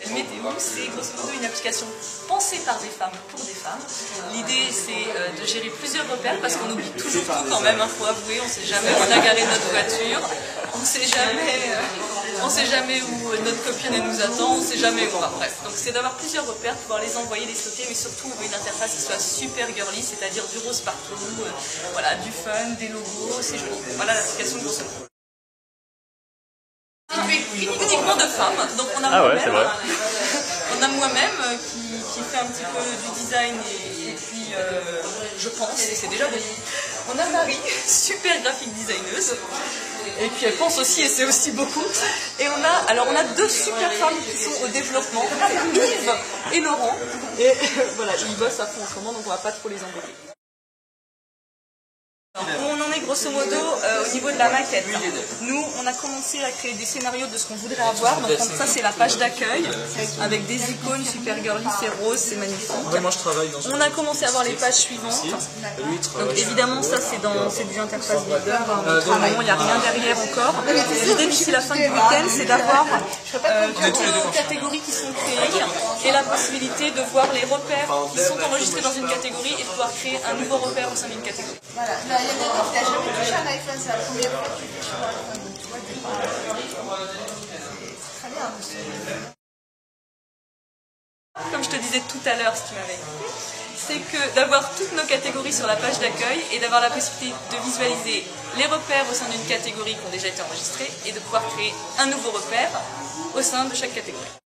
Météo, c'est grosso modo une application pensée par des femmes pour des femmes. L'idée, c'est de gérer plusieurs repères parce qu'on oublie toujours tout quand même, il faut avouer, on ne sait jamais où on a garé notre voiture, on ne sait jamais où notre copine elle nous attend, on ne sait jamais où. Enfin, bref, donc c'est d'avoir plusieurs repères, pouvoir les envoyer, les stocker, mais surtout on veut une interface qui soit super girly, c'est-à-dire du rose partout, voilà, du fun, des logos, c'est joli. Voilà l'application de grosso modo. Uniquement de femmes, donc on a moi-même qui fait un petit peu du design et puis je pense, et c'est déjà beaucoup. On a Marie, super graphique designeuse, et puis elle pense aussi et c'est aussi beaucoup. Et on a deux super femmes qui sont au développement, Yves et Laurent, et voilà, ils bossent à fond en ce moment, donc on va pas trop les embêter. Où on en est grosso modo au niveau de la maquette. Nous, on a commencé à créer des scénarios de ce qu'on voudrait avoir. Donc ça, c'est la page d'accueil avec des icônes super girly, c'est rose, c'est magnifique. On a commencé à avoir les pages suivantes. Donc évidemment, ça c'est du interface builder. Pour le moment, il n'y a rien derrière encore. L'idée d'ici la fin du week-end, c'est d'avoir toutes nos catégories qui sont créées et la possibilité de voir les repères qui sont enregistrés dans une catégorie et de pouvoir créer un nouveau repère au sein d'une catégorie. Voilà. Il y a des gens qui n'ont jamais touché un iPhone, c'est la première fois que tu touches sur l'iPhone. Tu vois, c'est très bien. Comme je te disais tout à l'heure, si tu m'avais écouté, c'est que d'avoir toutes nos catégories sur la page d'accueil et d'avoir la possibilité de visualiser les repères au sein d'une catégorie qui ont déjà été enregistrés et de pouvoir créer un nouveau repère au sein de chaque catégorie.